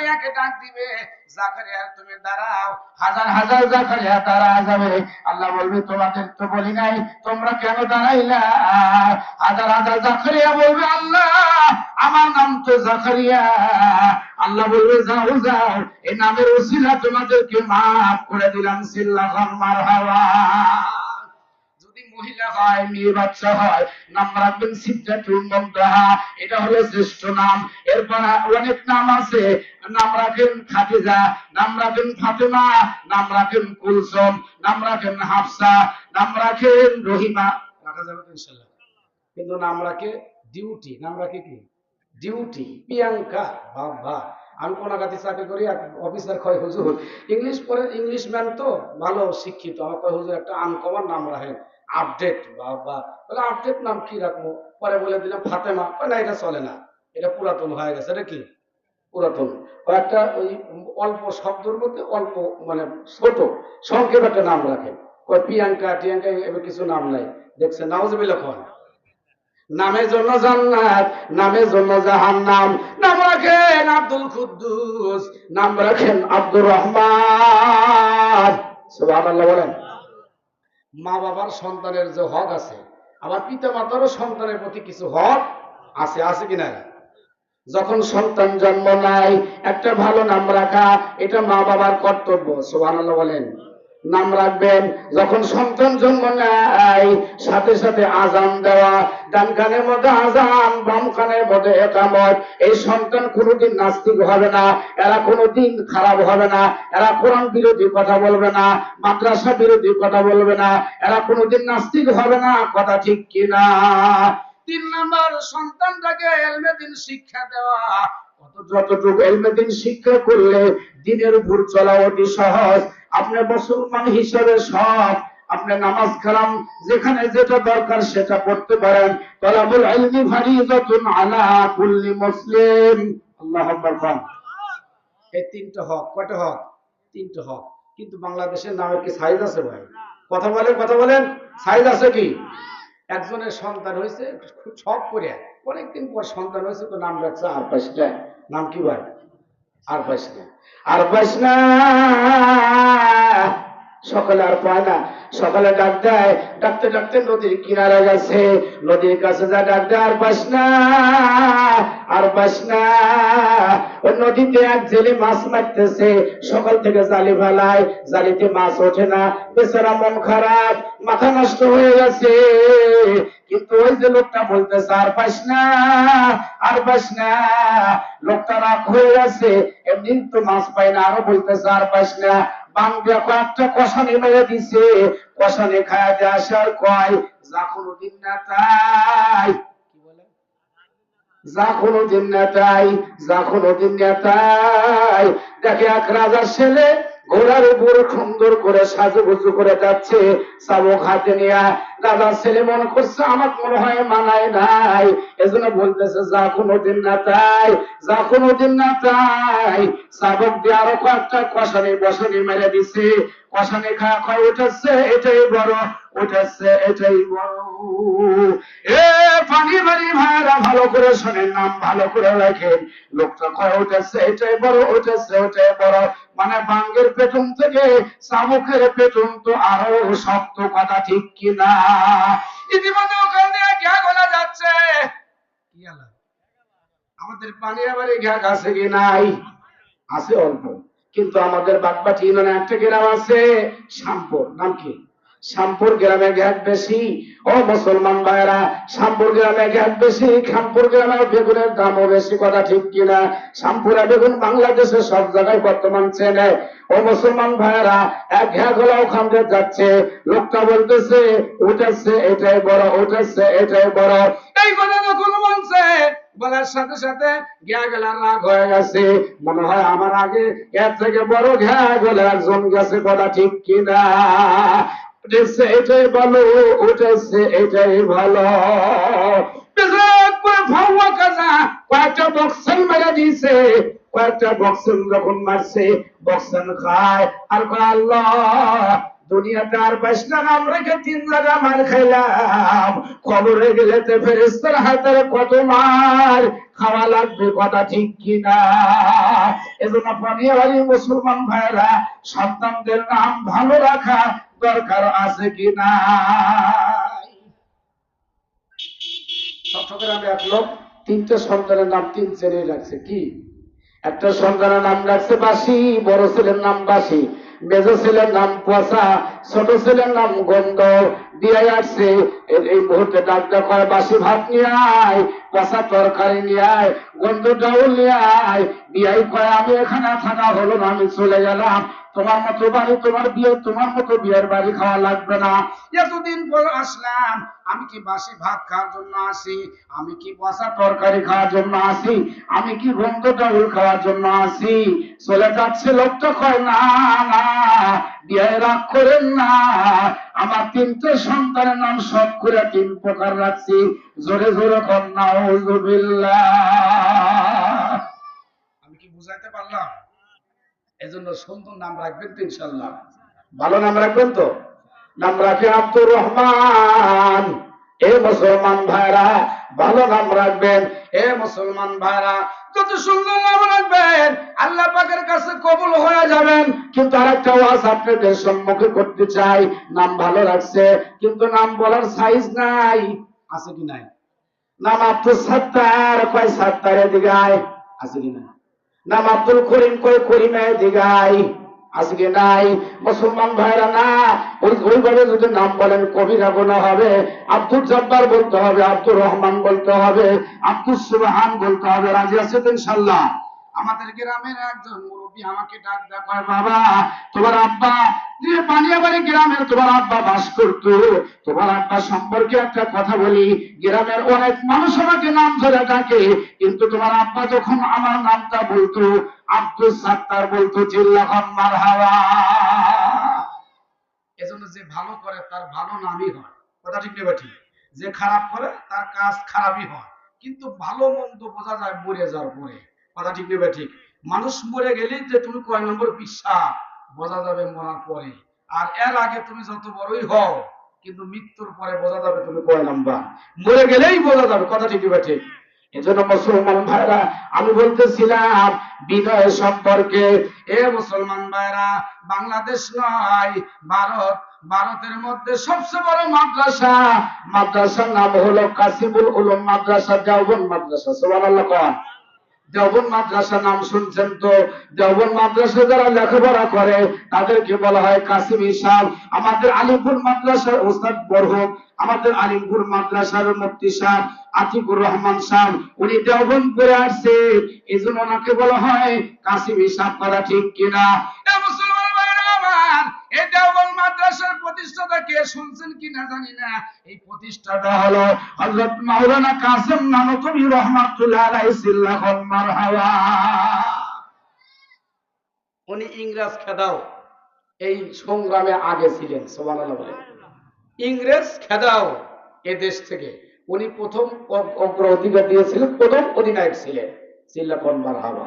জাকারিয়াকে ডাক দিবে, জাকারিয়া তুমি দাঁড়াও, হাজার হাজার জাকারিয়া দাঁড়া যাবে। আল্লাহ বলবে তোমাদের তো বলি নাই, তোমরা কেন দাঁড়াইলা? হাজার হাজার জাকারিয়া বলবে আল্লাহ আমার নাম তো জাকারিয়া। আল্লাহ বলবে যাও যাও, এই নামের ওসিলা তোমাদেরকে মাফ করে দিলাম। সিল্লাল্লাহু মারহাবা। যদি মহিলা হয়, মেয়ে বাচ্চা হয়, নাম রাখবেন সিদ্ধাতুল মুনতাহা, এটা হলো শ্রেষ্ঠ নাম। এরপর অনেক নাম আছে, নাম রাখেন খাদিজা, নাম রাখেন ফাতেমা, নাম রাখেন কুলসুম, নাম রাখেন হাফসা, নাম রাখেন রহিমা। রাখা যাবে তো ইনশাআল্লাহ। কিন্তু নাম রাখে ডিউটি, নাম রাখে কি ডিউটি। প্রিয়াঙ্কা, বাবা আমি কোনাগাতি চাকরি করি, এক অফিসার কয় হুজুর ইংলিশ পড়ে, ইংলিশ ম্যান তো ভালো শিক্ষিত, আমার কয় হুজুর একটা আনকমন নাম রাখেন আপডেট। বাবা বলে আপডেট নাম কি রাখবো? পরে বলে দিলাম ফাতেমা। না এটা চলে না, এটা পুরাতন হয়ে গেছে। এটা কি পুরাতন? একটা ওই অল্প শব্দের মধ্যে অল্প মানে ছোট সংক্ষেপ একটা নাম রাখেন। কয় প্রিয়াঙ্কা টিয়াঙ্কা এবার কিছু নাম নাই। দেখছেন নাউজুবিল্লাহ কোন নামের জন্য জান্নাত, নামের জন্য জাহান্নাম। নাম রাখেন আব্দুল কুদ্দুস, নাম রাখেন আব্দুর রহমান। সুবহানাল্লাহ বলেন। মা বাবার সন্তানের যে হক আছে, আবার পিতা মাতারও সন্তানের প্রতি কিছু হক আছে, আছে কিনা? যখন সন্তান জন্ম নেয় একটা ভালো নাম রাখা, এটা মা বাবার কর্তব্য। সুবহানাল্লাহ বলেন। নাম রাখবেন, যখন সন্তান জন্ম নেয় সাথে সাথে আজান দেওয়া, ডান কানের মধ্যে আজান, বাম কানের মধ্যে ইকামত। এই সন্তান কোনোদিন নাস্তিক হবে না, এরা কোনোদিন খারাপ হবে না, এরা কোরআন বিরোধী কথা বলবে না, মাদ্রাসা বিরোধী কথা বলবে না, এরা কোনোদিন নাস্তিক হবে না। কথা ঠিক কিনা? 3 নম্বর, সন্তানটাকে ইলমে দ্বীন শিক্ষা দেওয়া। যতটুকু ইলমে দ্বীন শিক্ষা করলে দ্বীনের উপর চলা অতি সহজ। আপনি মুসলমান হিসেবে সব আপনি নামাজ কালাম যেখানে যেটা দরকার সেটা পড়তে পারেন। তালাবুল ইলমি ফারিযাতুন আলা কুল্লি মুসলিম। আল্লাহু আকবার। এই 3টা হক। কয়টা হক? 3টা হক। কিন্তু বাংলাদেশের নামের কি সাইজ আছে ভাই? কথা বলেন, কথা বলেন, সাইজ আছে কি? একজনের সন্তান হয়েছে খুব শখ করে, অনেকদিন পর সন্তান হয়েছে, তো নাম রাখছে আর পাইসনা। নাম কি ভাই? আর পাইসনা। আর পাইসনা। সকালে আর পায় না, সকালে ডাক দেয়, ডাকতে ডাকতে নদীর কিনারে গেছে, নদীর কাছে যা ডাক দেয় আর পাইসনা, আর পাইসনা। ওই নদীতে এক জেলে মাছ মারতেছে, সকাল থেকে জালি ফেলায়, জালিতে মাছ ওঠে না, বেচারা মন খারাপ, মাথা নষ্ট হয়ে গেছে। কিন্তু ওই যে লোকটা বলতেছে আর পাইস না, আর পাইস না, লোকটা রাগ হয়ে গেছে, এমনি তো মাছ পাই না, আরো বলতেছে আর পাইস না। বাংলা কয়েকটা কষানি মেরে দিছে, কষানি খায়াতে আসার কয় যা কোনোদিন না তাই। কি বলে? যা কোনোদিন না তাই, যা কোনোদিন না তাই। দেখে এক রাজার ছেলে ঘোড়ার উপর সুন্দর করে সাজুগুজু করে যাচ্ছে, চাবুক হাতে নিয়ে। রাজার ছেলে মনে করছে আমার মনে হয় মানায় নাই, এজন্য বলতেছে যা কোনোদিন না তাই, যা কোনোদিন না তাই। চাবুক দিয়ে আরো কয়েকটা কষানি বসানি মেরে দিছে, কষানি খাওয়া খাওয়া উঠেছে এটাই বড়, উঠেছে এটাই বড়। এ পানি বাড়ি ভাইরা ভালো করে শোনেন, নাম ভালো করে রাখেন। লোকটা কয় উঠেছে এটাই বড়, উঠেছে ওটাই বড়, মানে বাঙ্গের পেটন থেকে চাবুকের পেটন তো আরো শক্ত। কথা ঠিক কিনা? ইতিমধ্যে ওখানে ঘা গলা যাচ্ছে। কি আলা? আমাদের পানিয়াবাড়ি ঘা আছে কি নাই? আছে অল্প। কিন্তু আমাদের বাগবাটি মানে একটা গ্রাম আছে শ্যামপুর, নাম কি? শ্যামপুর গ্রামে ঘ্যাট বেশি। ও মুসলমান ভাইরা, শ্যামপুর গ্রামে ঘ্যাট বেশি, শ্যামপুর গ্রামে বেগুনের দামও বেশি। কথা ঠিক কিনা? শ্যামপুরা বেগুন বাংলাদেশে সব জায়গায় বর্তমান চেনে। ও মুসলমান ভাইরা, এক ঘ্যাগলা ওখান থেকে যাচ্ছে, লোকটা বলতেছে উঠেছে এটাই বড়, উঠেছে এটাই বড়। এই কথা যখন বলছে বলার সাথে সাথে ঘ্যা গেলার রাগ হয়ে গেছে, মনে হয় আমার আগে এর থেকে বড় ঘ্যা গেলে একজন গেছে। কথা ঠিক কিনা? উঠেছে এটাই ভালো, উঠেছে এটাই ভালো। কয়েকটা বক্সন মেরে দিয়েছে, কয়েকটা বক্সন যখন মারছে, বক্সন খায় আর কয় আল্লাহ দুনিয়াতে আর পাইস না, নাম রেখে 3 জায়গা মার খাইলাম, খবরে গেলেতে ফেরেশতার হাতের কত মার খাওয়া লাগবে। কথা ঠিক কিনা? এজন্য পানিয়াবাড়ি মুসলমান ভাইরা সন্তানদের নাম ভালো রাখা দরকার আছে কি না? চট্টগ্রামে এক লোক 3টে সন্তানের নাম 3 শ্রেণী রাখছে। কি? একটা সন্তানের নাম রাখছে বাসি, বড় ছেলের নাম বাসি, মেজ ছেলের নাম পচা, ছোট ছেলের নাম গন্ধ। দিয়ে আসছে এই মুহূর্তে ডাক্তার কয় বাসি ভাত নিয়ে আয়, পচা তরকারি নিয়ে আয়, গন্ধ ডাউল নিয়ে আয়। বিয়াই কয় আমি এখানে থাকা হলো না, আমি চলে গেলাম। তোমার মতো বাড়ি, তোমার বিয়ে, তোমার মতো বিয়ের বাড়ি খাওয়া লাগবে না। এতদিন পর আসলাম, আমি কি বাসি ভাত খাওয়ার জন্য আসি? আমি কি পচা তরকারি খাওয়ার জন্য আসি? আমি কি গন্ধ ডাউল খাওয়ার জন্য আসি? চলে যাচ্ছে লোকটা কয় না না, বিয়ে রাগ করেন না, আমার 3টে সন্তানের নাম সব করে 3 প্রকার রাখছি। জোরে জোরে কন্যা আউযুবিল্লাহ। আমি কি বুঝাইতে পারলাম? এজন্য সুন্দর নাম রাখবেন তো ইনশাআল্লাহ। ভালো নাম রাখবেন তো? নাম রাখে আব্দুর রহমান। এ মুসলমান ভাইরা ভালো নাম রাখবেন। এ মুসলমান ভাইরা যত সুন্দর নাম রাখবেন আল্লাহ পাকের কাছে কবুল হয়ে যাবেন। কিন্তু আরেকটা ওয়াজ আপনাদের সম্মুখে করতে চাই। নাম ভালো রাখছে কিন্তু নাম বলার সাইজ নাই। আছে কি নাই? নাম আব্দুল সাত্তার, কয় সাত্তারের দিকে আয়, আছে কি নাই? নাম আব্দুল করিম, কয় করিমের দিকে আয়, আছে কি নাই? মুসলমান ভাইরা না, ওইভাবে যদি নাম বলেন কবিরা গুনাহ হবে। আব্দুল জব্বার বলতে হবে, আব্দুর রহমান বলতে হবে, আব্দুল সুবহান বলতে হবে। রাজি আছে তো ইনশাআল্লাহ? আমাদের গ্রামের একজন মুরব্বী আমাকে ডাক দেয়, কয় বাবা তোমার আব্বা যে পানিয়াবাড়ি গ্রামের তোমার আব্বা বাস করতো, তোমার আব্বা সম্পর্কে একটা কথা বলি। গ্রামের অনেক মানুষ আমাকে নাম ধরে ডাকে, কিন্তু তোমার আব্বা যখন আমার নামটা বলতো আব্দুল সাত্তার বলতো, চিল্লাখন মারহাবা। এজন্য যে ভালো করে তার ভালো নামই হয়। কথা ঠিক নেই? ঠিক। যে খারাপ করে তার কাজ খারাপই হয়। কিন্তু ভালো মন্দ বোঝা যায় মরে যাওয়ার পরে। কথা ঠিক নেই? ঠিক। মানুষ মরে গেলেই যে তুমি কয় নম্বর পিসা বোঝা যাবে মরার পরে। আর এর আগে তুমি যত বড়ই হও, কিন্তু মৃত্যুর পরে বোঝা যাবে তুমি কয় নম্বর। মরে গেলেই বোঝা যাবে। কথা ঠিক নেই? ঠিক। এজন্য মুসলমান ভাইরা আমি বলতেছিলাম বিনয় সম্পর্কে। এ মুসলমান ভাইরা বাংলাদেশ নয় ভারত, ভারতের মধ্যে সবচেয়ে বড় মাদ্রাসা, মাদ্রাসার নাম হলো কাসিমুল উলুম মাদ্রাসা, দেওবন্দ মাদ্রাসা। সুবহানাল্লাহ কোন? দেওবন্দ মাদ্রাসা নাম শুনছেন তো? দেওবন্দ মাদ্রাসা যারা লেখাপড়া করে তাদেরকে বলা হয় কাসিমি সাহেব। আমাদের আলিমপুর মাদ্রাসার ওস্তাদ বরহম, আমাদের আলিমপুর মাদ্রাসার মুফতি সাহেব আতিকুর রহমান সাহেব, উনি দেওবন্দ পড়ে আসছে, এই জন্য ওনাকে বলা হয় কাসিমি সাহেব। করা ঠিক কিনা? মুসলমান ভাইরা আমার, এই দেওবন্দ মাদ্রাসার প্রতিষ্ঠাতা কে শুনছেন কিনা জানি না। এই প্রতিষ্ঠাতা হলো হযরত মাওলানা কাসেম নানতুবি রহমাতুল্লাহ আলাইহি সিল্লাহুল মারহাবা। উনি ইংরেজ খেদাও এই সংগ্রামে আগে ছিলেন। সুবহানাল্লাহ বলেন। ইংরেজ খেদাও এই দেশ থেকে উনি প্রথম অগ্রাধিকার দিয়েছিলেন, প্রথম অধিনায়ক ছিলেন। সিল্লাহুল মারহাবা।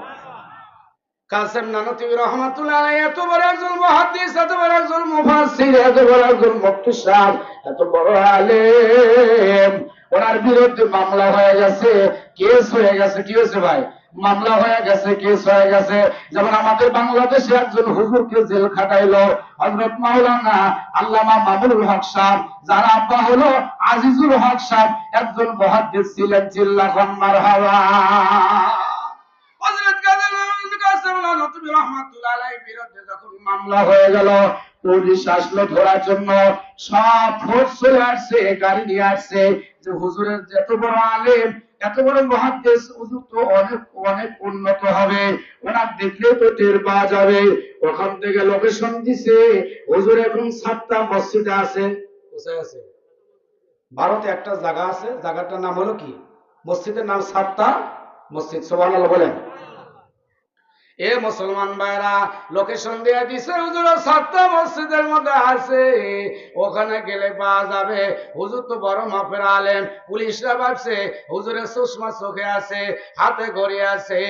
কাসেম নানতুবি রহমাতুল্লাহ আলাইহি এত বড় একজন মুহাদ্দিস, এত বড় একজন মুফাসসির, এত বড় একজন মুফতি সাহেব, এত বড় আলেম। ওনার বিরুদ্ধে মামলা হয়ে গেছে, কেস হয়ে গেছে। কি হয়েছে ভাই? মামলা হয়ে গেছে, কেস হয়ে গেছে। যেমন আমাদের বাংলাদেশে একজন হুজুরকে জেল খাটাইলো হযরত মাওলানা আল্লামা মামুনুল হক সাহেব, যার আব্বা হলো আজিজুল হক সাহেব, একজন মুহাদ্দিস ছিলেন। চিল্লাহুল মারহাবা। হযরত কাসেম নানতুবি রহমাতুল্লাহ আলাইহির বিরুদ্ধে যখন মামলা হয়ে গেল, পুলিশ আসলো ধরার জন্য, সব ফোর্স চলে আসছে, গাড়ি নিয়ে আসছে যে হুজুরের এত বড় আলেম, এত বড় মুহাদ্দিস, হুজুর তো অনেক অনেক উন্নত হবে, ওনার দেখলে তো টের পাওয়া যাবে। ওখান থেকে লোকেশন দিছে, হুজুর এখন 7টা মসজিদে আছে। কোথায় আছে? ভারতে একটা জায়গা আছে, জায়গাটার নাম হলো কি? মসজিদের নাম 7টা মসজিদ। সুবহানাল্লাহ বলেন। এ মুসলমান ভাইরা লোকেশন দিয়ে দিছে, হুজুর 7টা মসজিদের মধ্যে আছে, ওখানে গেলে পাওয়া যাবে। হুজুর তো বড় মাপের আলেম, পুলিশরা ভাবছে হুজুরের চশমা চোখে আছে, হাতে ঘড়ি আছে,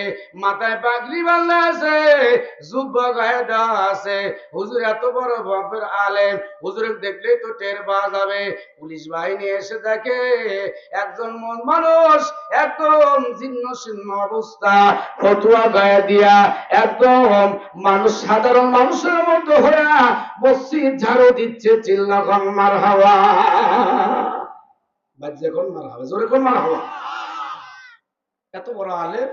মাথায় পাগড়ি বাঁধা আছে, জুব্বা গায়ে দেওয়া আছে। হুজুর এত বড় মাপের আলেম, হুজুরের দেখলেই তো টের পাওয়া যাবে। পুলিশ বাহিনী এসে দেখে একজন মানুষ একদম জীর্ণ শীর্ণ অবস্থা, ফতুয়া গায়ে দিয়া একদম মানুষ সাধারণ মানুষের মতো হয়ে মসজিদ ঝাড়ু দিচ্ছে, চিল্লা কোন মারহাবা, বাজে কোন মারহাবা, জোরে কোন মারহাবা। এত বড় আলেম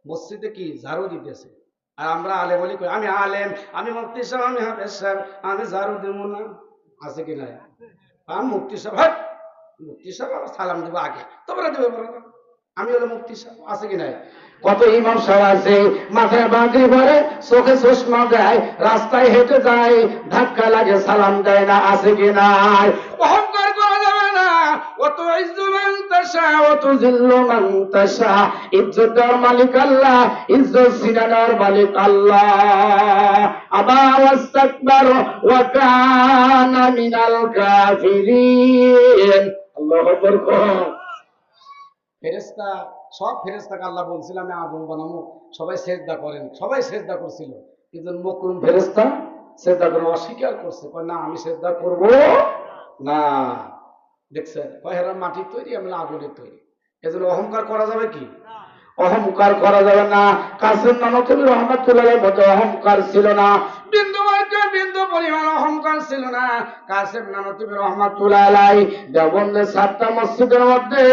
মসজিদে কি ঝাড়ু দিতেছে, আর আমরা আলেম বলি আমি আলেম, আমি মুফতি সাহেব, আমি হাফেজ সাহেব, আমি ঝাড়ু দেব না, আছে কি নাই? আমি মুফতি সাহেব, হ্যাঁ মুফতি সাহেব আবার সালাম দেবো আগে, তোমরা দেবে বলো না, আমি হলো মুফতি সাহেব, আছে কি নাই? কত ইমাম সাহেব আছে মাথায় বাঁধি পরে, চোখে চশমা দেয়, রাস্তায় হেঁটে যায়, ধাক্কা লাগে, সালাম দেয় না, আছে কি নাই? অহংকার করা যাবে না। অত ইজ্জু মান তাশা অত জিল্লু মান তাশা, ইজ্জত দেওয়ার মালিক আল্লাহ, ইজ্জত ছিনানোর মালিক আল্লাহ। আবা ওয়াস্তাকবার ওয়া কানা মিনাল কাফিরিন। আল্লাহু আকবার। ফেরেশতা, সব ফেরেশতাকে আল্লাহ বলছিল আমি আদম বানাবো, সবাই সেজদা করেন, সবাই সেজদা করছিল, কিন্তু মকরুম ফেরেশতা সেজদা করে অস্বীকার করছে, কয় না আমি সেজদা করব না। দেখছেন কয়রা মাটির তৈরি, আমি আগুনের তৈরি, এজন্য অহংকার করা যাবে কি? অহংকার করা যাবে না। কাসেম নানতুবি রহমাতুল্লাহ মতো অহংকার ছিল না, বিন্দু মাত্র বিন্দু পরিমাণ অহংকার ছিল না। কাসেম নানতুবি রহমাতুল্লাহ আলাইহি দেওবন্দের 7টা মসজিদের মধ্যে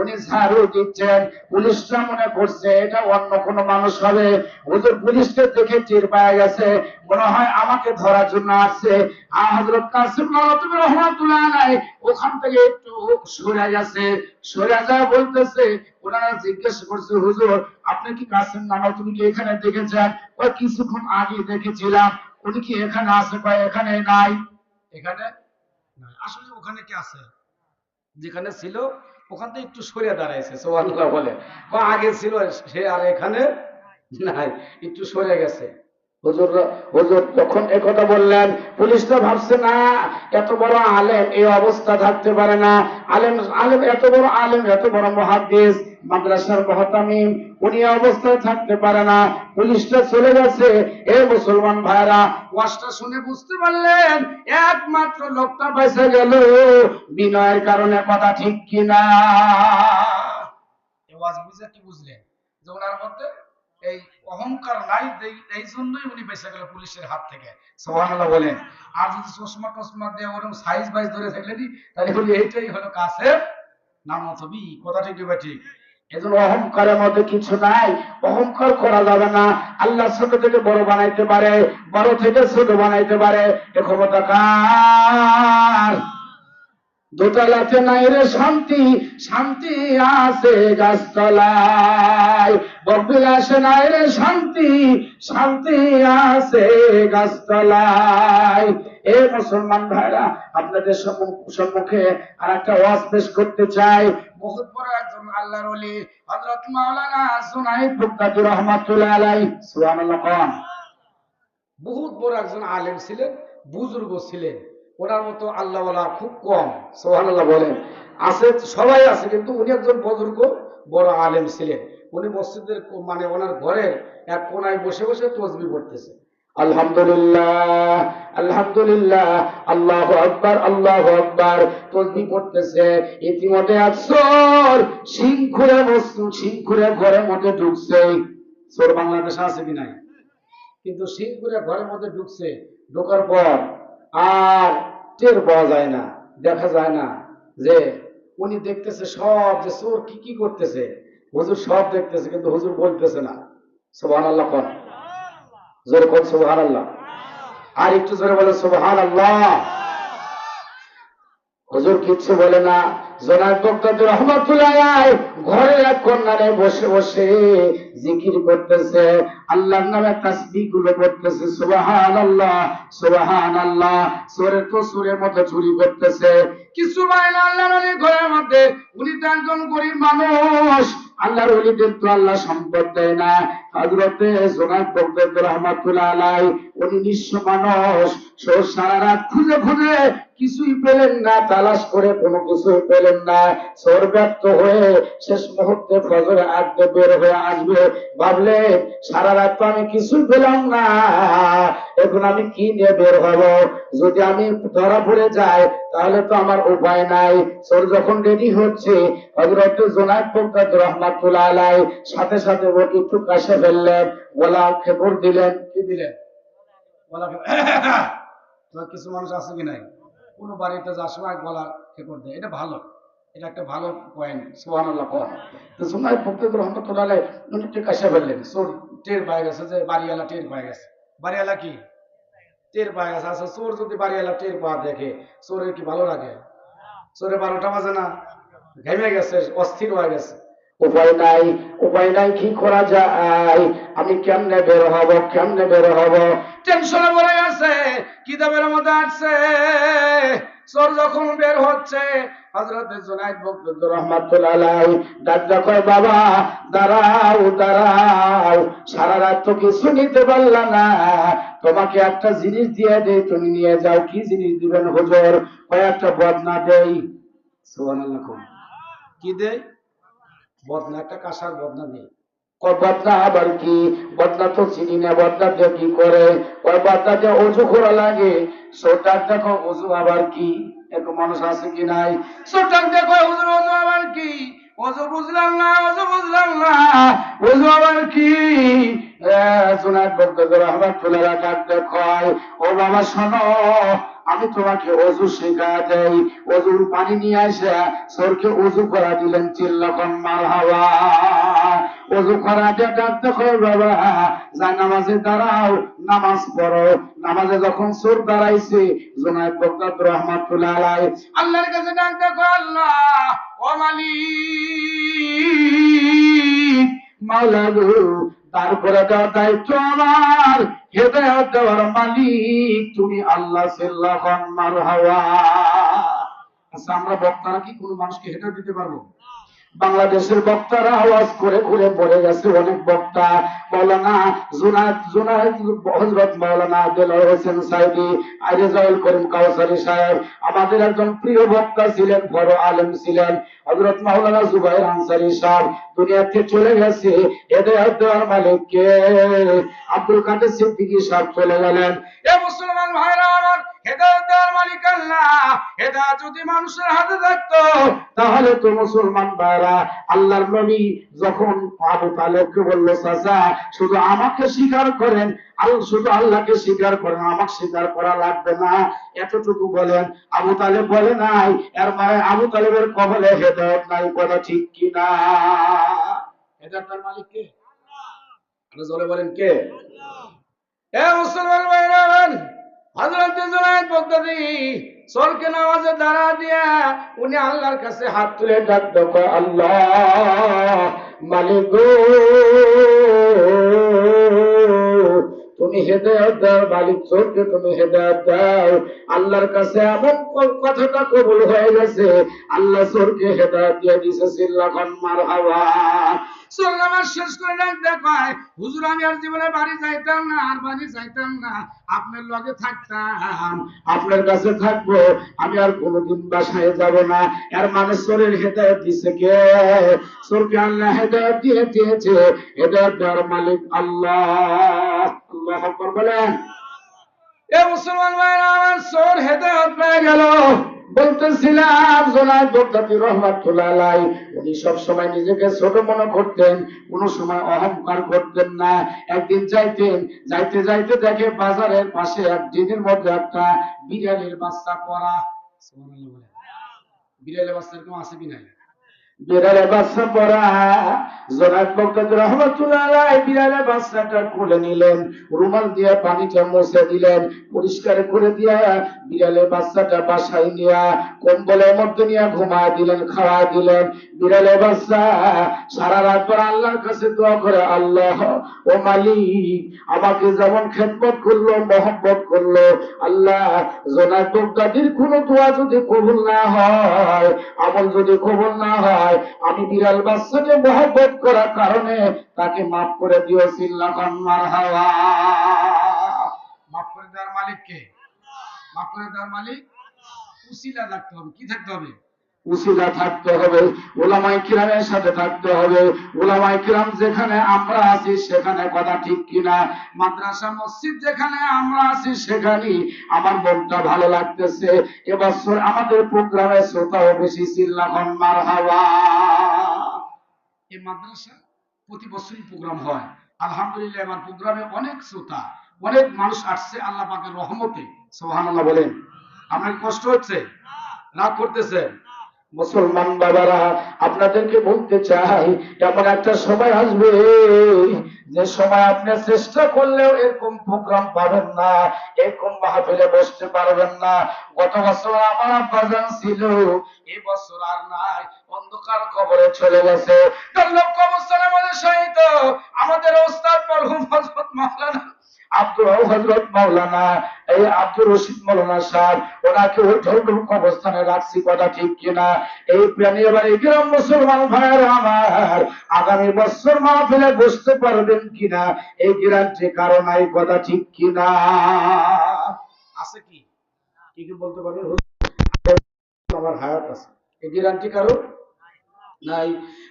উনি ঝাড়ু দিচ্ছেন, পুলিশরা মনে করছে এটা অন্য কোনো মানুষ হবে। হুজুর পুলিশকে দেখে টের পাওয়া গেছে, মনে হয় আমাকে ধরার জন্য আসছে। আর হযরত কাসেম নানতুবি রহমাতুল্লাহ আলাইহি ওখান থেকে একটু সরে গেছে, সরে যায় বলতেছে, ওনারা জিজ্ঞেস করছে হুজুর আপনি কি কাসেম নানতুবিকে এখানে দেখেছেন? ওই কিছুক্ষণ আগে দেখেছিলাম, উনি কি এখানে আছে? কয় এখানে নাই। এখানে নাই, আসলে ওখানে কি আছে? যেখানে ছিল ওখান থেকে একটু সরে দাঁড়াইছে, সুবহানাল্লাহ বলে, আগে ছিল সে আর এখানে নাই, একটু সরে গেছে। হুজুর হুজুর যখন একথা বললেন, পুলিশরা ভাবছে না এত বড় আলেম এই অবস্থা থাকতে পারে না, আলেম আলেম এত বড় আলেম, এত বড় মুহাদ্দিস, মাদ্রাসার মুহতামিম, উনি অবস্থায় থাকতে পারে না। পুলিশরা চলে গেছে। এই মুসলমান ভাইরা ওয়াজটা শুনে বুঝতে পারলেন একমাত্র লোকটা বেঁচে গেল বিনয়ের কারণে। কথা ঠিক কিনা? এই ওয়াজ বুঝে কি বুঝলেন? যে ওনার মধ্যে এই অহংকার নাই, এই জন্যই উনি বেঁচে গেল পুলিশের হাত থেকে, সুবহানাল্লাহ বলেন। আর যদি চশমা টসমা দিয়ে ওরকম সাইজ বাইজ ধরে থাকলেনি, তাহলে বলি এইটাই হলো কাসেম নানতুবি। কথা ঠিক বা ঠিক? এজন্য অহংকারের মধ্যে কিছু নাই, অহংকার করা যাবে না। আল্লাহ ছোট থেকে বড় বানাইতে পারে, বড় থেকে ছোট বানাইতে পারে, এ ক্ষমতা কার? দোতলাতে নাই রে শান্তি, শান্তি আছে গাছতলায়। বকবিলাসে নাই রে শান্তি, শান্তি আছে গাছতলায়। এ মুসলমান ভাইরা আপনাদের সম্মুখে আর একটা ওয়াজ পেশ করতে চাই। বহুত বড় একজন আল্লাহর ওলি হযরত মাওলানা জুনাইদ বুগদাদি রহমাতুল্লাহ আলাইহি, সুবহানাল্লাহ কোন। বহুত বড় একজন আলেম ছিলেন, বুজুর্গ ছিলেন, ওনার মতো আল্লাহওয়ালা খুব কম, সুবহানাল্লাহ বলেন। আছে, সবাই আছে, কিন্তু উনি একজন বুজুর্গ বড় আলেম ছিলেন। উনি মসজিদের মানে ওনার ঘরের এক কোনায় বসে বসে তাসবিহ পড়তেছে, আলহামদুলিল্লাহ আলহামদুলিল্লাহ, আল্লাহু আকবার আল্লাহু আকবার, তাসবিহ পড়তেছে। ইতিমধ্যে একজন সিংখুরে ঘরের মধ্যে ঢুকছে। চোর বাংলাদেশে আছে কি নাই? কিন্তু সিংপুরে ঘরের মধ্যে ঢুকছে, ঢোকার পর আর টের পাওয়া যায় না, দেখা যায় না যে উনি দেখতেছে সব, যে চোর কি কি করতেছে, হুজুর সব দেখতেছে, কিন্তু হুজুর বলতেছে না। সুবহানাল্লাহ কোন, জোরে কোন সুবহানাল্লাহ, আর একটু জোরে বলে সুবহানাল্লাহ। হুজুর কিচ্ছু বলে না। জনাব বগদাদি রহমাতুল্লাহ আলাইহি ঘরের এক কর্নারে বসে বসে জিকির করতেছে, আল্লাহর নামে তাসবিহ গুলো করতেছে, সুবহানাল্লাহ সুবহানাল্লাহ। সূরে তো সূরের মতো চুরি করতেছে। কিছু বাইরে আল্লাহর ওলির ঘরের মধ্যে, উনি তো একজন গরিব মানুষ, আল্লাহর ওলিদের তো আল্লাহ সম্পদ দেয় না। হযরতে জনাব বগদাদি রহমাতুল্লাহ আলাইহি উনি নিঃস্ব মানুষ, সারা রাত খুঁজে খুঁজে কিছুই পেলেন না, তালাশ করে কোনো কিছুই পেলেন না। চোর ব্যর্থ হয়ে শেষ মুহূর্তে ফজরে আগে বের হয়ে আসবে, ভাবলে সারা রাত তো আমি কিছুই পেলাম না, এখন আমি কি নিয়ে বের হব? যদি আমি ধরা পড়ে যাই তাহলে তো আমার উপায় নাই। চোর যখন রেডি হচ্ছে, হযরত জনাব বগদাদি রহমাতুল্লাহ আলাইহি সাথে সাথে একটু কাছে ফেললেন, ওলা খেকর দিলেন। কি দিলেন? গলা তোমার কিছু মানুষ আছে কি নাই, কোন বাড়িতে যাওয়ার সময় গলা খেকর দেয়, এটা ভালো, এটা একটা ভালো পয়েন্ট। সুবহানাল্লাহ। তো সুনাই ফকির রহমতুল্লাহ আলাইহি উনি কাশা ফেললেন, চোর টের পায় গেছে যে বাড়িওয়ালা টের পায় গেছে। বাড়িওয়ালা কি টের পায় গেছে? আচ্ছা, চোর যদি বাড়িওয়ালা টের পাওয়া দেখে, চোরের কি ভালো লাগে? চোরে 12টা বাজে না, ঘেমে গেছে, অস্থির হয়ে গেছে, উপায় নাই, উপায় নাই, কি করা যায়, আমি কেমনে বের হব, কেমনে বের হব, টেনশনে পড়ে গেছে, কিতাবের মধ্যে আসছে চোর যখন বের হচ্ছে হযরত জুনায়েদ বখতিয়ার রহমাতুল্লাহ আলাইহি ডাক কয়, বাবা দাঁড়াও দাঁড়াও, সারা রাত তো কিছু নিতে পারলা না, তোমাকে একটা জিনিস দিয়ে দেই, তুমি নিয়ে যাও। কি জিনিস দিবেন হুজুর? কয়েকটা বদনা দেই। সুবহানাল্লাহ। কি দেই? বদনা, একটা কাঁসার বদনা দেই। বদনা আবার কি? বদনা তো চিনি না, বদনা দিয়ে কি করে? ওই বদনা দিয়ে অজু করা লাগে। সোটাক দেখো অজু আবার কি? এরকম মানুষ আছে কি নাই? সোটাক দেখো অজু, অজু আবার কি? অজু বুঝলাম না, অজু বুঝলাম না, অজু আবার কি? জুনায়েদ বখতিয়ার রহমাতুল্লাহ আলাইহি ডাক দেখায়, ও বাবা শোনো, আমি তোমাকে অজু শেখা দেই। অজুর পানি নিয়ে আসে সরকে অজু করা দিলেন, চিল্লাখন মারহাবা। অজু করা দিয়ে ডাকতে হয়, বাবা যা নামাজে দাঁড়াও, নামাজ পড়ো। নামাজে যখন সুর দাঁড়াইছে জুনায়েদ বখতিয়ার রহমাতুল্লাহ আলাইহি আল্লাহর কাছে ডাকতে কয়, আল্লাহ ও মালিক, মাওলা গো, তারপরে দেওয়ার দায়িত্ব আমার, হেদায়েত দেওয়ার মালিক তুমি আল্লাহ, সিল্লাখন মারহাবা। আচ্ছা, আমরা বক্তারা কি কোনো মানুষকে হেদায়েত দিতে পারবো? বাংলাদেশের বক্তারা আওয়াজ করে ঘুরে পড়ে গেছে, অনেক বক্তা, মাওলানা জুনায়েদ হযরত মাওলানা দেলোয়ার হোসেন সাইদি, আইরেজাউল করিম কাউসারী সাহেব, আমাদের একজন প্রিয় বক্তা ছিলেন, বড় আলেম ছিলেন, হযরত মাওলানা জুবাইর আনসারী সাহেব দুনিয়াতে চলে গেছে। হেদায়েত দেওয়ার মালিক কে? আব্দুল কাদের সিদ্দিকী সাহেব চলে গেলেন। এ মুসলমান ভাইরা আমার, হেদায়েত দেওয়ার মালিক আল্লাহ। হেদায়েত যদি মানুষের হাতে থাকতো তাহলে তো মুসলমান ভাইরা, আল্লাহর নবী যখন আবু তালেবকে বলল, চাচা শুধু আমাকে স্বীকার করেন, শুধু আল্লাহকে স্বীকার করেন, আমাকে স্বীকার করা লাগবে না, এতটুকু বলেন। আবু তালেব বলে নাই, এর মানে আবু তালেবের কবলে হেদায়েত নাই। কথা ঠিক কিনা? হেদায়েতের মালিক কে? আল্লাহ। জোরে বলেন কে? এ মুসলমান ভাইরা, হযরত জুনায়েদ বখতিয়ারি সরকে নামাজে দাঁড়া দিয়া উনি আল্লাহর কাছে হাত তুলে ডাক দেয়, আল্লাহ মালিক গো, তুমি হেদায়েত দাও, মালিক সরকে তুমি হেদায়েত দাও। আল্লাহর কাছে এমন কথাটা কবুল হয়ে গেছে, আল্লাহ সরকে হেদায়েত দিয়ে দিয়েছে, সিল্লাখন মারহাবা। চোর নামাজ শেষ করে ডাক দেখায়, হুজুর আমি আর জীবনে বাড়ি যাইতাম না, আর বাড়ি যাইতাম না, আপনার লগে থাকতাম, আপনার কাছে থাকবো, আমি আর কোনোদিন বাসায় যাব না। এর মানে চোরের হেদায়েত দিছে কে? চোরকে আল্লাহ হেদায়েত দিয়েছে। হেদায়েত দেওয়ার মালিক আল্লাহ। আল্লাহু আকবার বলেন। এ মুসলমান ভাইরা আমার, চোর হেদায়েত পেয়ে গেল। বলতেছিলাম জুনায়েদ বখতিয়ার রহমাতুল্লাহ আলাইহি উনি সব সময় নিজেকে ছোট মনে করতেন, কোন সময় অহংকার করতেন না। একদিন যাইতে যাইতে দেখে বাজারের পাশে এক ডিগের মধ্যে একটা বিড়ালের বাচ্চা পড়া। সুবহানাল্লাহ বলেন। বিড়ালের বাচ্চা এরকম আছে কি নাই? বিড়ালের বাচ্চা পড়া। জুনায়েদ বখতিয়ার রহমাতুল্লাহ আলাইহি বিড়ালের বাচ্চাটা কোলে নিলেন, রুমাল দিয়ে পানিটা মুছে দিলেন, পরিষ্কার করে দিয়া বিড়ালের বাচ্চাটা বাসায় নিয়ে কম্বলের মধ্যে নিয়ে ঘুমায় দিলেন, খাওয়া দিলেন। বিড়ালের বাচ্চা সারা রাত পর আল্লাহর কাছে দোয়া করে, আল্লাহ ও মালিক, আমাকে যেমন খেদমত করলো, মহব্বত করলো, আল্লাহ জুনায়েদ বখতিয়ারির কোনো দোয়া যদি কবুল না হয়, আমল যদি কবুল না হয়, আমি বিড়াল বাচ্চাকে মহব্বত করার কারণে তাকে মাফ করে দিও, সিল্লাখন মারহাবা। মাফ করে দেওয়ার মালিক কে? মাফ করে দেওয়ার মালিক উসিলা থাকতে হবে। কি থাকতে হবে? উসিলা থাকতে হবে, উলামায়ে কিরামের সাথে থাকতে হবে। উলামায়ে কিরাম যেখানে আমরা আছি সেখানে, কথা ঠিক কিনা? মাদ্রাসা মসজিদ যেখানে আমরা আছি সেখানেই আমার মনটা ভালো লাগতেছে। এবছর আমাদের প্রোগ্রামে শ্রোতাও বেশি, চিল্লাখন মারহাবা। এই মাদ্রাসা প্রতি বছরই প্রোগ্রাম হয়, আলহামদুলিল্লাহ আমার প্রোগ্রামে অনেক শ্রোতা, অনেক মানুষ আসছে আল্লাহ পাকের রহমতে। সুবহানাল্লাহ বলেন। আপনার কষ্ট হচ্ছে, রাগ করতেছেন? মুসলমান বাবারা, আপনাদেরকে বলতে চাই, এমন একটা সময় আসবে যে সময় আপনি চেষ্টা করলেও এরকম প্রোগ্রাম পাবেন না, এরকম মাহফিলে বসতে পারবেন না। গত বছর আমার আব্বাজান ছিল, এই বছর আর নাই, অন্ধকার কবরে চলে গেছে। তার লক্ষ বছরের মধ্যে শহীদ আমাদের ওস্তাদ মরহুম হযরত মাওলানা হযরত মাওলানা এই আব্দুর রশিদ মাওলানা সাহেব, ওনাকে ওই ঢোলঢুক অবস্থানে রাখছি, কথা ঠিক কিনা? এই প্রাণীবাড়ি গ্রাম মুসলমান ভাইয়েরা আমার, আগামী বছর মাহফিলে বসতে পারবেন কিনা এই গ্যারান্টি কারো নাই, কথা ঠিক কিনা? আছে কি? কি কি বলতে পারবেন? আমার হায়াত আছে, এই গ্যারান্টি কারো নাই।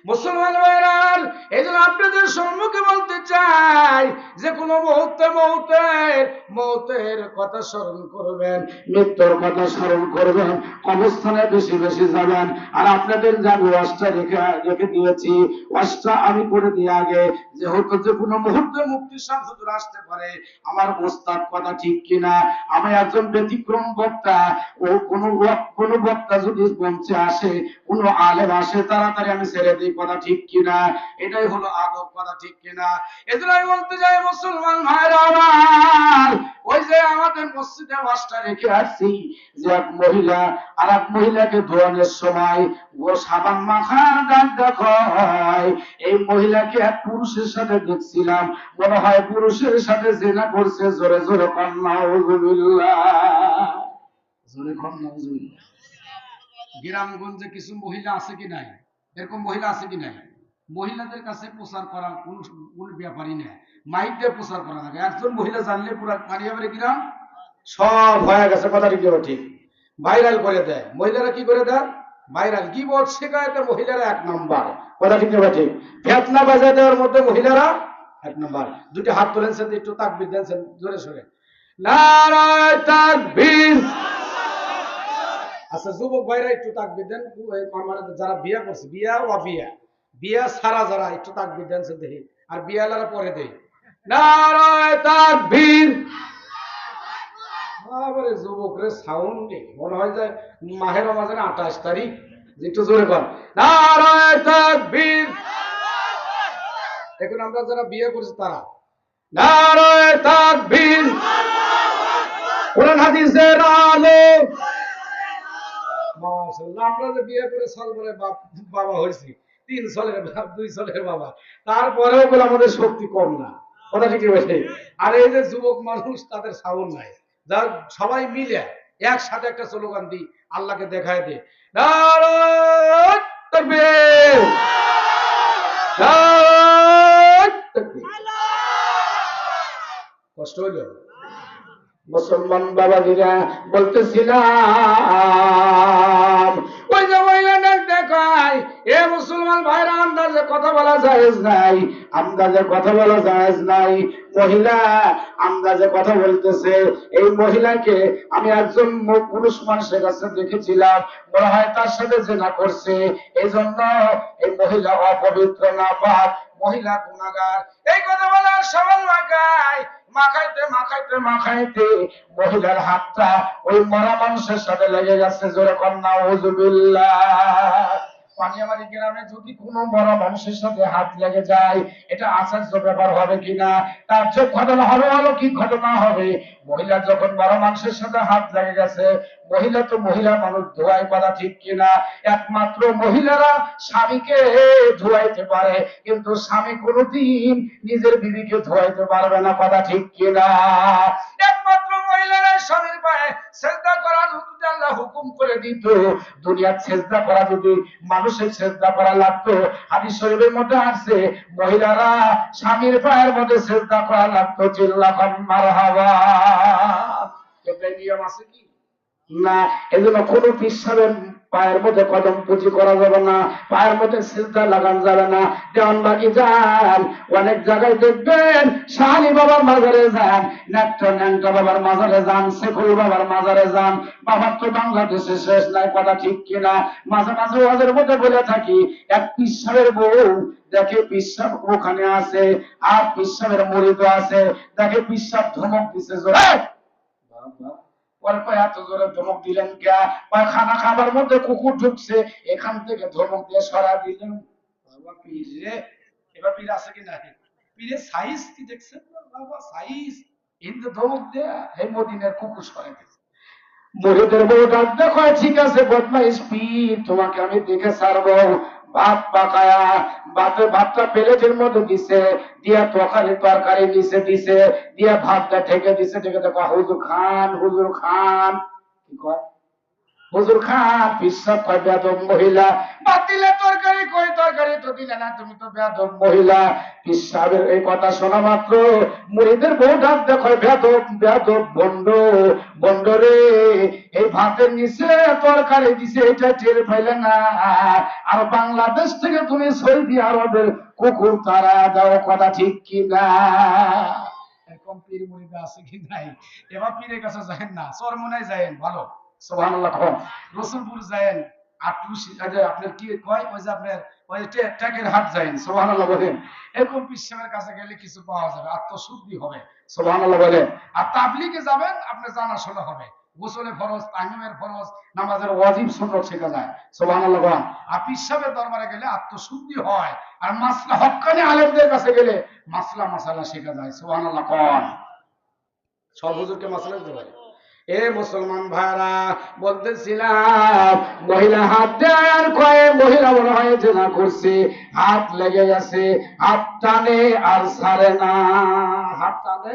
মুসলমান ভাইরাল, এই জন্য আপনাদের সম্মুখে বলতে চাই, যে কোনো মুহূর্তে মৌতের কথা স্মরণ করবেন, মৃত্যুর কথা স্মরণ করবেন, কবরস্থানে বেশি বেশি যাবেন। আর আপনাদের যাবো ওয়াজটা রেখে দিয়েছি, ওয়াজটা আমি করে দিয়ে আগে, যেহেতু যে কোনো মুহূর্তে মুফতি সাহেব হুজুর আসতে পারে, আমার ওস্তাদ, কথা ঠিক কিনা? আমি একজন ব্যতিক্রম বক্তা, ও কোনো বক্তা যদি মঞ্চে আসে, কোন আলেম আসে, তাড়াতাড়ি আমি ছেড়ে দিই, কথা ঠিক কিনা? এটাই হলো আদব, কথা ঠিক কিনা? এজন্য আমি বলতে চাই মুসলমান ভাইরা আমার, ওই যে আমাদের মসজিদে ওয়াজটা রেখে আসছি, যে এক মহিলা আর এক মহিলাকে ধোয়ানোর সময় ও সাবান মাখার গান দেখো, এই মহিলাকে এক পুরুষের সাথে দেখছিলাম, মনে হয় পুরুষের সাথে জেনা করছে। জোরে জোরে কন্যা নাউজুবিল্লাহ, জোরে কন্যা নাউজুবিল্লাহ। গ্রামগঞ্জে কিছু মহিলা আছে কি নাই? এরকম মহিলা আছে কি নাই? মহিলাদের কাছে প্রচার করা কোন ব্যাপারই না, মাইক দিয়ে প্রচার করা লাগে। একজন মহিলা জানলে পুরা পানিয়াবাড়ি গ্রাম সব হয়ে গেছে, কথা ঠিক ঠিক ভাইরাল করে দেয়। মহিলারা কি করে দেয়? ভাইরাল কি বোর্ড শেখায়তে মহিলারা এক নম্বর, কথা ঠিক ঠিক। ফেতনা বাজায় দেওয়ার মধ্যে মহিলারা এক নম্বর। দুটি হাত তোলেন, একটু তাকবীর দেন জোরে সোরে, নারায়ে তাকবীর। আচ্ছা যুবক ভাইরা একটু তাকবীর দেন, যারা বিয়া করছে, বিয়া সারা যারা, একটু তাকবীর দেন দেখি। আর বিয়ালারা পরে দেই, নারায়ে তাকবীর। বাবারে যুবক রে, সাউন্ড মনে হয় যে মাহে রমজানের 28 তারিখ। একটু জোরে কর, নারায়ে তাকবীর। এখন আমরা যারা বিয়ে করছি তারা, নারায়ে তাকবীর। কোরআন হাদিসের আলো। মাশাআল্লাহ, আমরা যে বিয়ে করে সাল বলে বাবা হয়েছি, 3 সালের বাপ, 2 সালের বাবা, তারপরেও বলে আমাদের শক্তি কম না, কথা ঠিক বলছে। আর এই যে যুবক মানুষ, তাদের সাউন্ড নাই। যার সবাই মিলে একসাথে একটা স্লোগান দিই, আল্লাহকে দেখায় দে, নারায়ে তাকবীর, নারায়ে তাকবীর। কষ্ট হইল? মুসলমান বাবাজিরা, বলতেছিলাম ওই যে মহিলা দেখায়, এ মুসলমান ভাইরা, আন্দাজে কথা বলা জায়েজ নাই, আন্দাজে কথা বলা জায়েজ নাই। মহিলা আন্দাজে কথা বলতেছে। এই মহিলাকে আমি একজন পুরুষ মানুষের কাছে দেখেছিলাম, মনে হয় তার সাথে জেনা করছে, এই জন্য এই মহিলা অপবিত্র, নাপাক মহিলা, গুনাহগার। এই কথা বলার সবাই মাখাইতে মহিলার হাতটা ওই মরা মানুষের সাথে লেগে গেছে। জোরে কন্যা নাউজুবিল্লাহ। পানিয়াবাড়ি গ্রামে যদি কোনো মরা মানুষের সাথে হাত লেগে যায়, এটা আশ্চর্য ব্যাপার হবে কিনা? তার যে ঘটনা হবে, অলৌকিক ঘটনা হবে। মহিলা যখন মরা মানুষের সাথে হাত লেগে গেছে, মহিলা তো মহিলা মানুষ, ধোয়াই, কথা ঠিক কিনা? একমাত্র মহিলারা স্বামীকে ধোয়াইতে পারে, কিন্তু স্বামী কোনোদিন নিজের বিবিকে ধোয়াইতে পারবে না, কথা ঠিক কিনা? একমাত্র মহিলারা স্বামীর পায়ে সেজদা করা যদি আল্লাহ হুকুম করে দিত, দুনিয়ার সেজদা করা যদি মানুষের সেজদা করা লাগতো, হাদিস শরীফের মধ্যে আসছে মহিলারা স্বামীর পায়ের মধ্যে সেজদা করা লাগতো। চিল্লাহ মারহাবা। এটা নিয়ম আছে কি? না। এজন্য কোনো পিসাবের পায়ের মধ্যে কদম পুঁজি করা যাবে না, পায়ের মধ্যে সিজদা লাগানো যাবে না। দেওয়ানবাগি যান, অনেক জায়গায় দেখবেন শাহালি বাবার মাজারে যান, ন্যাংটা বাবার মাজারে যান, শেখুল বাবার মাজারে যান। বাবার তো বাংলাদেশে শেষ নাই, কথা ঠিক কিনা? মাঝে মাঝে ওদের মধ্যে বলে থাকি, এক পিসাবের বউ দেখে পিসাব ওখানে আছে, আর পিসাবের মুড়িদ আছে, দেখে পিসাব ধমক দিছে জোরে। পরে কয় এত জোরে ধমক দিলেন কে? খানা খাবার মধ্যে কুকুর ঢুকছে, এখান থেকে ধমক দিয়ে সরা দিলেন। বাবা পীর রে, এবার পীর আছে কি নাই? পীরের সাইজ কি দেখছেন বাবা? সাইজ কিন্তু ধমক দিয়ে এই মদিনের কুকুর সরাই দিয়েছে। মুরিদের বউ ডাক দেখো, ঠিক আছে বদমাইশ পীর, তোমাকে আমি দেখে ছাড়বো। ভাত পাকায়া ভাতটা প্লেটের মধ্যে দিছে, দিয়া তরকারি নিচে দিছে, দিয়া ভাতটা ঢেকে দিছে, ঢেকে দেখো হুজুর খান, হুজুর খান। কি কয়? হুজুর খান। পিসাব কয় বেয়াদব মহিলা, বাতিলে তরকারি, কই তরকারি তো দিলে না, তুমি তো বেয়াদব মহিলা। পিসাবের এই কথা শোনা মাত্র মুরিদের বউ ডাক দেখো, বেয়াদব বেয়াদব ভণ্ড, ভণ্ড রে, এই ভাতের নিচে তরকারি দিছে এটা টের পাইলে না, আর বাংলাদেশ থেকে তুমি সৌদি আরবের কুকুর তারা দাও, কথা ঠিক কি না? এরকম পীর মুরিদা আছে কি নাই? এবার পীরের কাছে যায়েন না, চরমনায় যায়েন, ভালো সুবহানাল্লাহ। রসুলপুর যায়েন, আপনার কি কয় ওই যে আপনার ওই ট্যাকের হাট যায়েন, সুবহানাল্লাহ বলেন। এরকম পিসাবের কাছে গেলে কিছু পাওয়া যাবে, আত্মশুদ্ধি হবে, সুবহানাল্লাহ বলেন। আর তাবলিগে যাবেন, আপনার জানাশোনা হবে, গোসলে ফরজ, তাইমুমের ফরজ, নামাজের ওয়াজিব সুন্নাত শেখা যায়, সুবহানাল্লাহ বলেন। আর পিসাবের দরবারে গেলে আত্মশুদ্ধি হয়, আর মাসলা হক্কানি আলেমদের কাছে গেলে মাসালা শেখা যায়, সুবহানাল্লাহ কোন। সব হুজুরকে মাসলা দিতে পারে। এ মুসলমান ভাইরা, বলতেছিলাম মহিলা হাত দেয় আর কয়ে মহিলা মনে হয় জেনা করছে, হাত লেগে গেছে, হাত টানে আর ছাড়ে না, হাত টানে।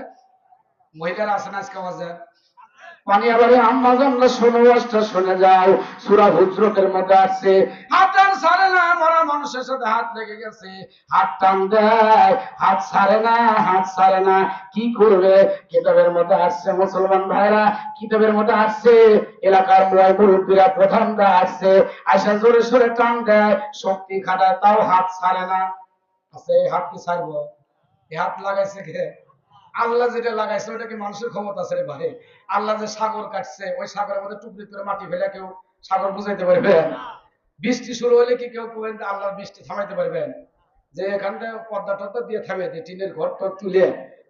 মহিলারা আছে না আজকে বাজার পানিয়াবাড়ি আম্মা জানলা শোনো, ওয়াজটা শুনে যাও, সূরা হুজরাতের মধ্যে আছে, হাত আর ছাড়ে না, মরা মানুষের সাথে হাত লেগে গেছে, হাত টান দেয়, হাত ছাড়ে না, হাত ছাড়ে না, কি করবে? কিতাবের মধ্যে আসছে মুসলমান ভাইরা, কিতাবের মধ্যে আসছে, এলাকার মুরব্বীরা প্রধানরা আসছে, আয়সা জোরে সরে টান দেয়, শক্তি খাটায়, তাও হাত ছাড়ে না। আছে হাত কি ছাড়বো? এই হাত লাগাইছে কে? আল্লাহ যেটা লাগাইছে ওটা কি মানুষের ক্ষমতা আছে রে ভাই? আল্লাহ যে সাগর কাটছে, ওই সাগরের মধ্যে টুকরি করে মাটি ফেলে কেউ সাগর বুঝাইতে পারবেন? বৃষ্টি শুরু হলে কি কেউ আল্লাহ বৃষ্টি থামাইতে পারবেন? যে এখান থেকে পর্দা টর্দা দিয়ে থামে দিয়ে টিনের ঘর টর তুলে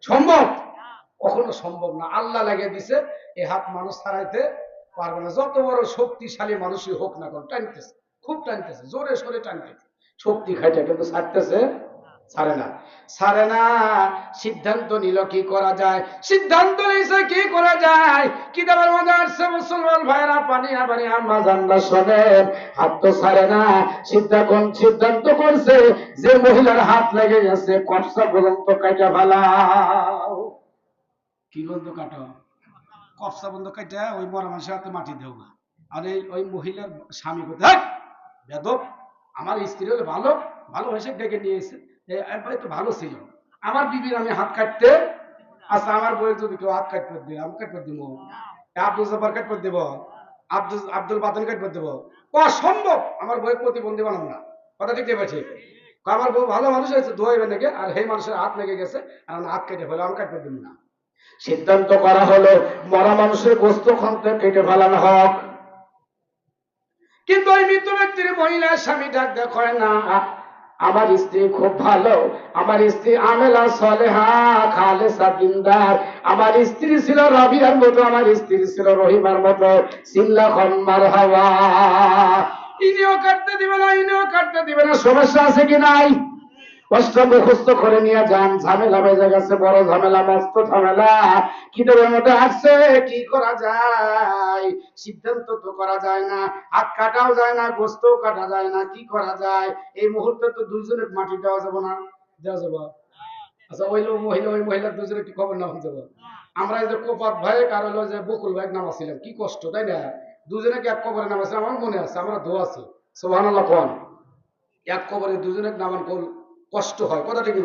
সম্ভব? কখনো সম্ভব না। আল্লাহ লাগিয়ে দিছে, এই হাত মানুষ ছাড়াইতে পারবে না, যত বড় শক্তিশালী মানুষই হোক না কেন, টানতেছে, খুব টানতেছে, জোরে সোরে টানতেছে, শক্তি খাইতে, কিন্তু ছাড়তেছে, ছাড়ে না, ছাড়ে না। সিদ্ধান্ত নিল কি করা যায়, সিদ্ধান্ত নিয়েছে কি করা যায়। কিতাবের মধ্যে আসছে মুসলমান ভাইরা, পানি আবানি আম্মা জানলা শোনেন, হাত তো ছাড়ে না। সিদ্ধান্ত করছে যে মহিলার হাত লেগে গেছে, কপসা পর্যন্ত কাটা ফেলাও। কি বন্ধ কাটো? কপসা বন্ধ কাটা ওই বড় মানুষের হাতে মাটি দেও না। আর ওই মহিলার স্বামী কোথায়? বেদব, আমার স্ত্রী হলে ভালো, ভালো হয়েছে ডেকে নিয়ে এসে তো ভালো ছিল, আমার বিবির আমি হাত কাটতে, আচ্ছা আমার বইয়ের যদি কেউ হাত কাটতে দিই, আমি কাটতে দিব, আব্দুল জব্বার কাটতে দেব, আব্দুল বাদন কাটতে দেব, অসম্ভব। আমার বইয়ের প্রতিবন্ধী বানাবো না, কথা ঠিক আছে? আমার বউ ভালো মানুষ হয়েছে, ধোয়াইবে নাকি, আর সেই মানুষের হাত লেগে গেছে, আর হাত কেটে ফেলে, আমি কাটতে দিব না। সিদ্ধান্ত করা হলো মরা মানুষের গোস্ত খন্তে কেটে ফেলানো হোক। কিন্তু ওই মৃত ব্যক্তির মহিলার স্বামী ডাক দেখো, না আমার স্ত্রী খুব ভালো, আমার স্ত্রী আমেলা সলেহা খালেসা দিনদার, আমার স্ত্রী ছিল রাবিয়ার মতো, আমার স্ত্রী ছিল রহিমার মতো, সিল্লা খন্মার হাওয়া। ইনিও কাটতে দিবে না, ইনিও কাটতে দিবে না, সমস্যা আছে কি নাই? কষ্ট মুখস্থ করে নিয়ে যান, ঝামেলা বেজে গেছে, বড় ঝামেলা, মস্ত ঝামেলা। কিতাবের মধ্যে আসছে কি করা যায়, সিদ্ধান্ত তো করা যায় না, হাত কাটাও যায় না, গোস্তও কাটা যায় না, কি করা যায়? এই মুহূর্তে তো দুইজনের মাটি দেওয়া যাবে না, দেওয়া যাবো? আচ্ছা ওই মহিলা দুজনের কি খবর না হয়ে যাবো? আমরা এই যে কোপাত ভাই আর হলো যে বকুল ভাই নামাছিলাম, কি কষ্ট, তাই না? দুজনে কি এক কবরে নামাছে, আমার মনে আছে, আমরা দোয়া আছি, সুবহানাল্লাহ কোন। এক কবরে দুজনে নামান কষ্ট হয়, কথা ঠিক।